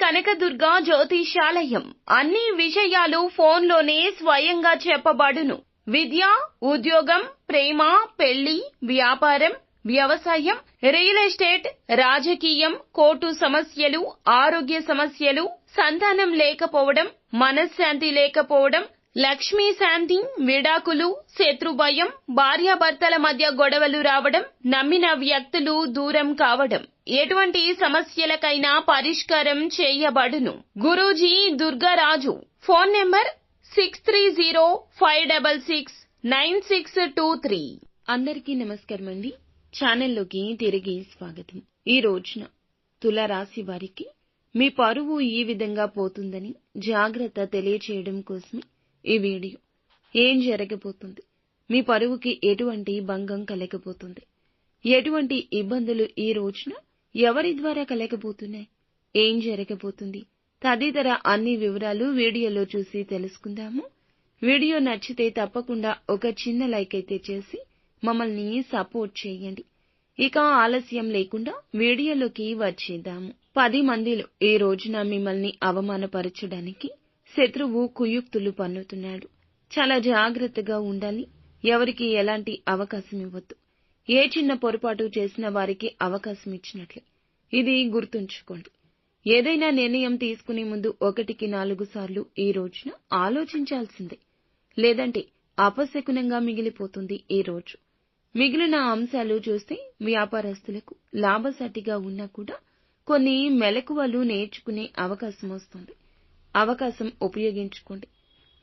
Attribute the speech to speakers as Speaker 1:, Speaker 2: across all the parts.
Speaker 1: కనకదుర్గ జ్యోతిషాలయం. అన్ని విషయాలు ఫోన్లోనే స్వయంగా చెప్పబడును. విద్య, ఉద్యోగం, ప్రేమ, పెళ్లి, వ్యాపారం, వ్యవసాయం, రియల్ ఎస్టేట్, రాజకీయం, కోర్టు సమస్యలు, ఆరోగ్య సమస్యలు, సంతానం లేకపోవడం, మనశ్శాంతి లేకపోవడం, లక్ష్మీ శాంతి, విడాకులు, శత్రుభయం, భార్యాభర్తల మధ్య గొడవలు రావడం, నమ్మిన వ్యక్తులు దూరం కావడం, ఎటువంటి సమస్యలకైనా పరిష్కారం చేయబడును. గురూజీ దుర్గారాజు. Phone number 6305669623. అందరికీ నమస్కారం అండి. ఛానల్లోకి తిరిగి స్వాగతం. ఈ రోజున తులారాశి వారికి మీ పరువు ఈ విధంగా పోతుందని జాగ్రత్త తెలియచేయడం కోసమే ఈ వీడియో. ఏం జరగబోతుంది, మీ పరువుకి ఎటువంటి భంగం కలగబోతుంది, ఎటువంటి ఇబ్బందులు ఈ రోజున ఎవరి ద్వారా కలగబోతున్నాయి, ఏం జరగబోతుంది తదితర అన్ని వివరాలు వీడియోలో చూసి తెలుసుకుందాము. వీడియో నచ్చితే తప్పకుండా ఒక చిన్న లైక్ అయితే చేసి మమ్మల్ని సపోర్ట్ చేయండి. ఇక ఆలస్యం లేకుండా వీడియోలోకి వచ్చేద్దాము. 10 మందిలో ఈ రోజున మిమ్మల్ని అవమానపరచడానికి శత్రువు కుయుక్తులు పన్నుతున్నాడు. చాలా జాగ్రత్తగా ఉండాలి. ఎవరికి ఎలాంటి అవకాశం ఇవ్వద్దు. ఏ చిన్న పొరపాటు చేసిన వారికి అవకాశం ఇచ్చినట్లే. ఇది గుర్తుంచుకోండి. ఏదైనా నిర్ణయం తీసుకునే ముందు 1కి 4 సార్లు ఈ రోజున ఆలోచించాల్సిందే. లేదంటే అపశకునంగా మిగిలిపోతుంది ఈ రోజు. మిగిలిన అంశాలు చూస్తే వ్యాపారస్తులకు లాభసాటిగా ఉన్నా కూడా కొన్ని మెలకువలు నేర్చుకునే అవకాశం వస్తుంది. అవకాశం ఉపయోగించుకోండి.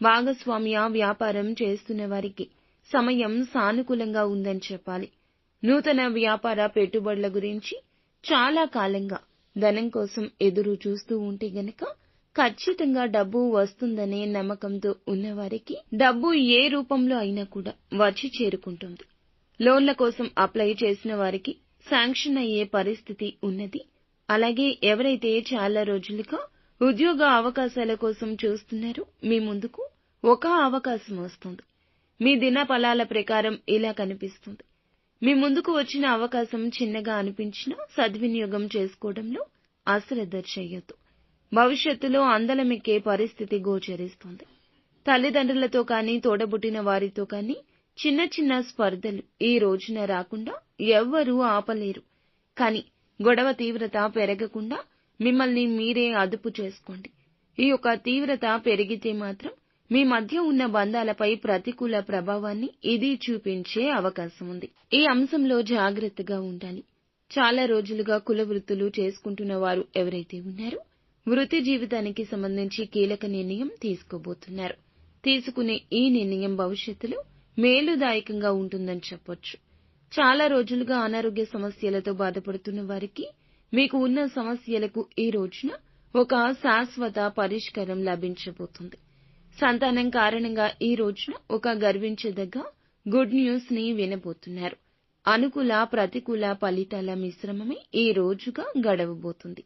Speaker 1: భాగస్వామ్య వ్యాపారం చేస్తున్న వారికి సమయం సానుకూలంగా ఉందని చెప్పాలి. నూతన వ్యాపార పెట్టుబడుల గురించి చాలా కాలంగా ధనం కోసం ఎదురు చూస్తూ ఉంటే గనక ఖచ్చితంగా డబ్బు వస్తుందనే నమ్మకంతో ఉన్నవారికి డబ్బు ఏ రూపంలో అయినా కూడా వచ్చి చేరుకుంటుంది. లోన్ల కోసం అప్లై చేసిన వారికి శాంక్షన్ అయ్యే పరిస్థితి ఉన్నది. అలాగే ఎవరైతే చాలా రోజులుగా ఉద్యోగ అవకాశాల కోసం చూస్తున్నారో మీ ముందుకు ఒక అవకాశం వస్తుంది. మీ దిన ఫలాల ప్రకారం ఇలా కనిపిస్తుంది. మీ ముందుకు వచ్చిన అవకాశం చిన్నగా అనిపించినా సద్వినియోగం చేసుకోవడంలో అశ్రద్ధ చేయొద్దు. భవిష్యత్తులో అందలమెక్కే పరిస్థితి గోచరిస్తుంది. తల్లిదండ్రులతో కానీ తోడబుట్టిన వారితో కానీ చిన్న చిన్న స్పర్ధలు ఈ రోజున రాకుండా ఎవ్వరూ ఆపలేరు. కానీ గొడవ తీవ్రత పెరగకుండా మిమ్మల్ని మీరే అదుపు చేసుకోండి. ఈ యొక్క తీవ్రత పెరిగితే మాత్రం మీ మధ్య ఉన్న బంధాలపై ప్రతికూల ప్రభావాన్ని ఇది చూపించే అవకాశం ఉంది. ఈ అంశంలో జాగ్రత్తగా ఉండాలి. చాలా రోజులుగా కుల వృత్తులు చేసుకుంటున్న వారు ఎవరైతే ఉన్నారో వృత్తి జీవితానికి సంబంధించి కీలక నిర్ణయం తీసుకోబోతున్నారు. తీసుకునే ఈ నిర్ణయం భవిష్యత్తులో మేలుదాయకంగా ఉంటుందని చెప్పొచ్చు. చాలా రోజులుగా అనారోగ్య సమస్యలతో బాధపడుతున్న వారికి మీకు ఉన్న సమస్యలకు ఈ రోజున ఒక శాశ్వత పరిష్కారం లభించబోతుంది. సంతానం కారణంగా ఈ రోజున ఒక గర్వించదగ్గ గుడ్ న్యూస్ ని వినబోతున్నారు. అనుకూల ప్రతికూల ఫలితాల మిశ్రమమే ఈ రోజుగా గడవబోతుంది.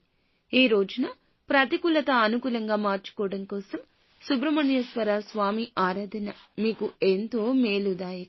Speaker 1: ఈ రోజున ప్రతికూలత అనుకూలంగా మార్చుకోవడం కోసం సుబ్రహ్మణ్యేశ్వర స్వామి ఆరాధన మీకు ఎంతో మేలుదాయకం.